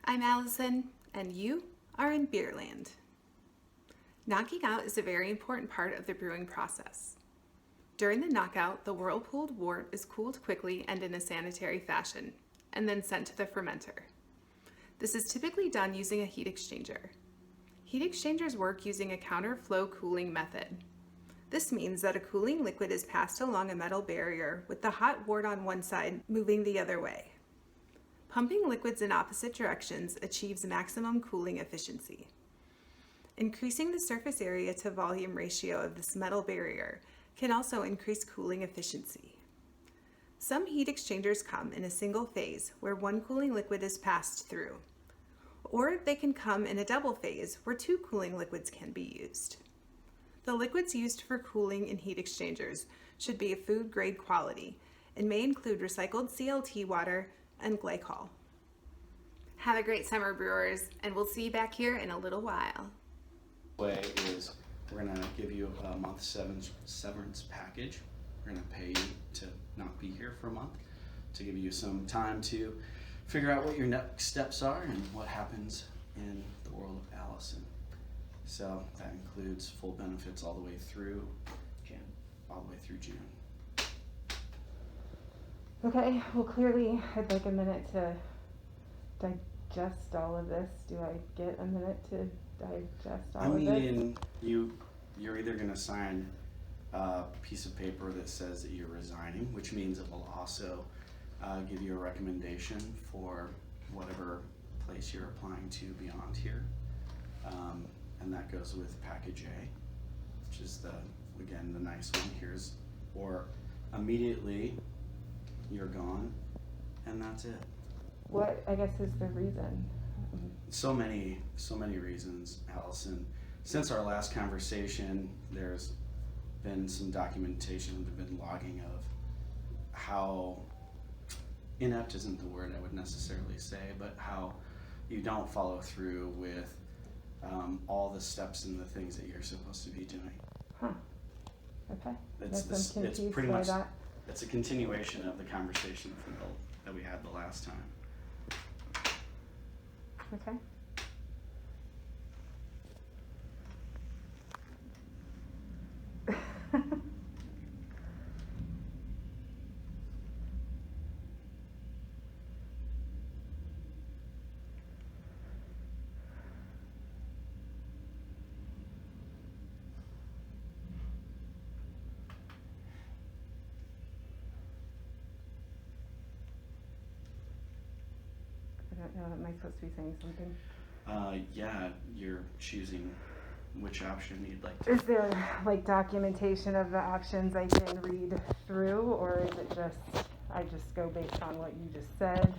I'm Allison, and you are in Beerland. Knocking out is a very important part of the brewing process. During the knockout, the whirlpooled wort is cooled quickly and in a sanitary fashion, and then sent to the fermenter. This is typically done using a heat exchanger. Heat exchangers work using a counterflow cooling method. This means that a cooling liquid is passed along a metal barrier with the hot wort on one side moving the other way. Pumping liquids in opposite directions achieves maximum cooling efficiency. Increasing the surface area to volume ratio of this metal barrier can also increase cooling efficiency. Some heat exchangers come in a single phase where one cooling liquid is passed through, or they can come in a double phase where two cooling liquids can be used. The liquids used for cooling in heat exchangers should be of food grade quality and may include recycled CLT water and glycol. Have a great summer, brewers, and we'll see you back here in a little while. Way is we're gonna give you a month severance package. We're gonna pay you to not be here for a month, to give you some time to figure out what your next steps are and what happens in the world of Allison. So that includes full benefits all the way through June. Okay, well clearly I'd like a minute to digest all of this. Do I get a minute to digest all of this? You're either gonna sign a piece of paper that says that you're resigning, which means it will also give you a recommendation for whatever place you're applying to beyond here. And that goes with package A, which is the nice one. Or immediately you're gone, and that's it. What, I guess, is the reason? So many reasons, Allison. Since our last conversation, there's been some documentation, there's been logging of how inept isn't the word I would necessarily say, but how you don't follow through with all the steps and the things that you're supposed to be doing. Huh. Okay. It's pretty much that. It's a continuation of the conversation that we had the last time. Okay. I don't know, am I supposed to be saying something? Yeah, you're choosing which option you'd like to. Is there like documentation of the options I can read through, or is it just, I just go based on what you just said?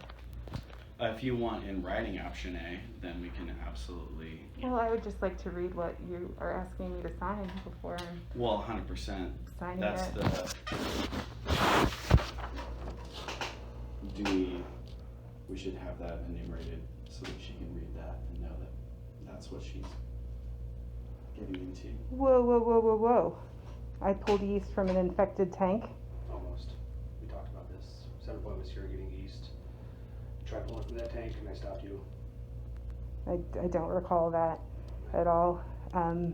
If you want in writing option A, then we can absolutely. Well, I would just like to read what you are asking me to sign before I'm. Well, 100%. Signing That's it. We should have that enumerated so that she can read that and know that that's what she's getting into. Whoa. I pulled yeast from an infected tank. Almost. We talked about this. Center point was here getting yeast. You tried pulling from that tank and I stopped you. I don't recall that at all. I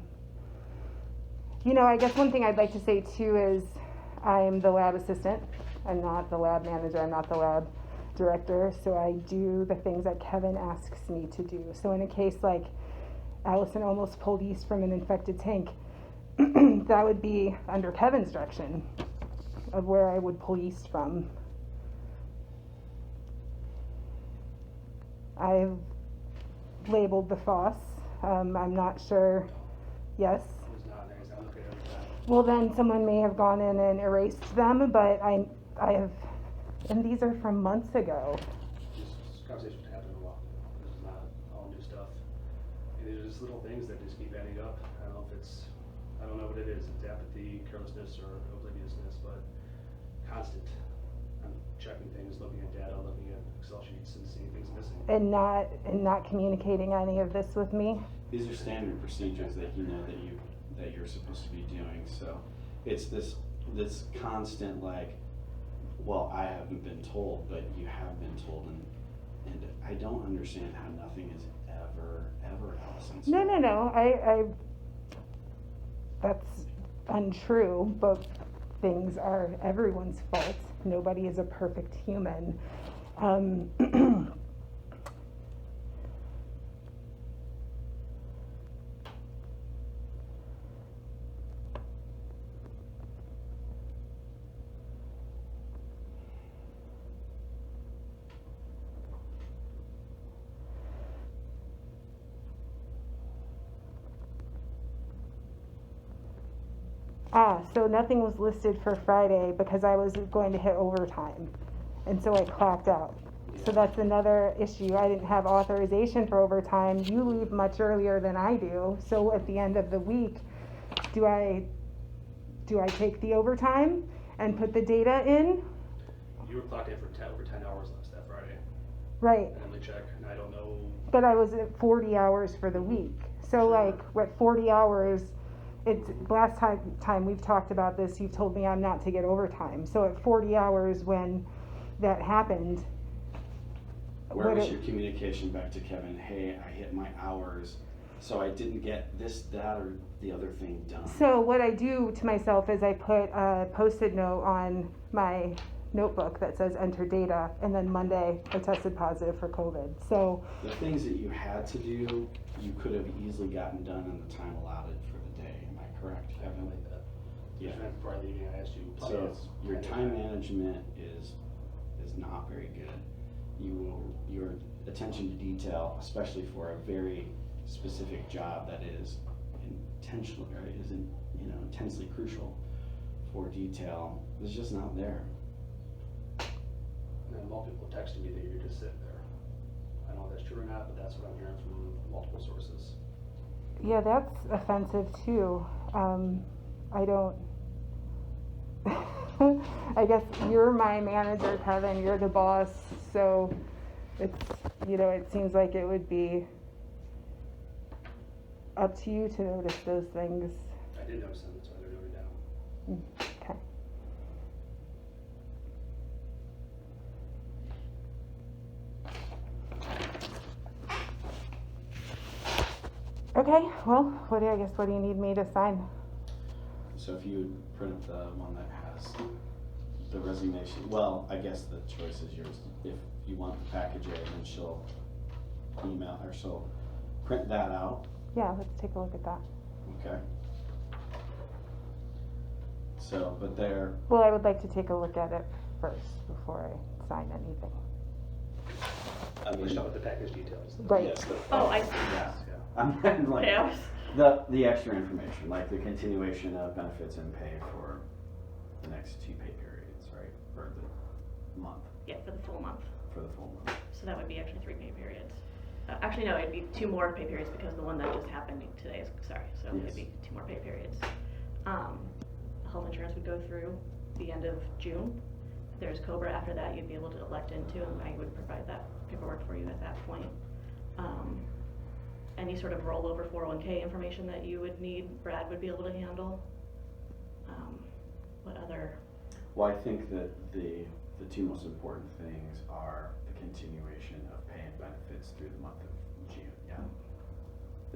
guess one thing I'd like to say too is I'm the lab assistant. I'm not the lab manager. I'm not the lab director. So I do the things that Kevin asks me to do. So in a case like Allison almost pulled yeast from an infected tank, that would be under Kevin's direction of where I would pull yeast from. I've labeled the FOSS. I'm not sure. Yes. It was not there. I looked at it every time. Well, then someone may have gone in and erased them, but I have, and these are from months ago. This conversation happened a while. This is not all new stuff. And these are just little things that just keep adding up. I don't know what it is. It's apathy, carelessness, or obliviousness, but constant. I'm checking things, looking at data, looking at Excel sheets and seeing things missing. And not communicating any of this with me. These are standard procedures that you know that you're supposed to be doing. So it's this constant well, I haven't been told, but you have been told, and And I don't understand how nothing is ever else. No. That's untrue, but things are everyone's fault. Nobody is a perfect human. So nothing was listed for Friday because I was going to hit overtime. And so I clocked out. So that's another issue. I didn't have authorization for overtime. You leave much earlier than I do. So at the end of the week, do I take the overtime and put the data in? You were clocked in for over 10 hours that Friday. Right. And let me check, and I don't know. But I was at 40 hours for the week. So like, we're at 40 hours. It's last time we've talked about this, you've told me I'm not to get overtime. So at 40 hours when that happened. Where was your communication back to Kevin? Hey, I hit my hours, so I didn't get this, that, or the other thing done. So what I do to myself is I put a Post-it note on my notebook that says enter data, and then Monday I tested positive for COVID. So the things that you had to do, you could have easily gotten done in the time allotted for the day. Am I correct, Kevin? Like that. Yeah. Just before I leave, I asked you. So your time management is not very good. Your attention to detail, especially for a very specific job that is intentional, right, isn't, intensely crucial for detail, is just not there. And then multiple people texting me that you're just sitting there. I don't know if that's true or not, but that's what I'm hearing from multiple sources. yeah, that's offensive too. I don't. I guess you're my manager, Kevin. You're the boss, so it's it seems like it would be up to you to notice those things. I did notice them, that's why they're noted down. Okay. Okay. Well, what do you need me to sign? So if you would print the one that has the resignation, well, I guess the choice is yours. If you want the package A, then she'll email, or she'll print that out. Yeah, let's take a look at that. Okay. So, but there, Well, I would like to take a look at it first before I sign anything. We're still with the package details. Right. yes, Oh, I see. yeah. I'm like, Yeah. the extra information, like the continuation of benefits and pay for the next 2 pay periods, right? For the month, Yeah, for the full month. for the full month. So that would be actually 3 pay periods. Actually, no, it'd be 2 more pay periods because the one that just happened today is, sorry, so Yes. it'd be 2 more pay periods. Health insurance would go through the end of June. If there's COBRA after that, you'd be able to elect into, and I would provide that paperwork for you at that point. Any sort of rollover 401k information that you would need, Brad would be able to handle. What other? Well, I think that the 2 most important things are the continuation of pay and benefits through the month of June, yeah?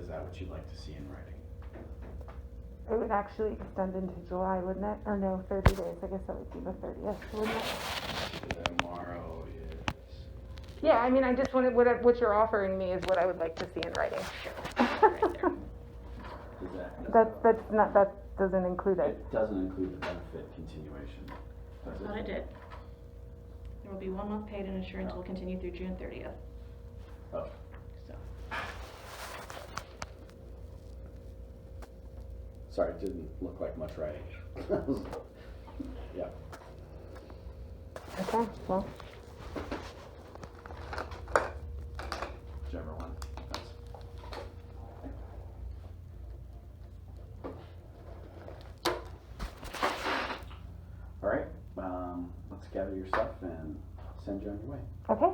Is that what you'd like to see in writing? It would actually extend into July, wouldn't it? Or no, 30 days. I guess that would be the 30th, wouldn't it? Tomorrow is... Yeah, I mean, I just wanted, what you're offering me is what I would like to see in writing. Right there. That doesn't include it. It doesn't include the benefit continuation, does it? Thought it did. There will be 1 month paid and insurance will continue through June 30th. Oh, So, sorry, it didn't look like much writing. Yeah. Okay, well, Whichever one. All right, let's gather your stuff and send you on your way. okay.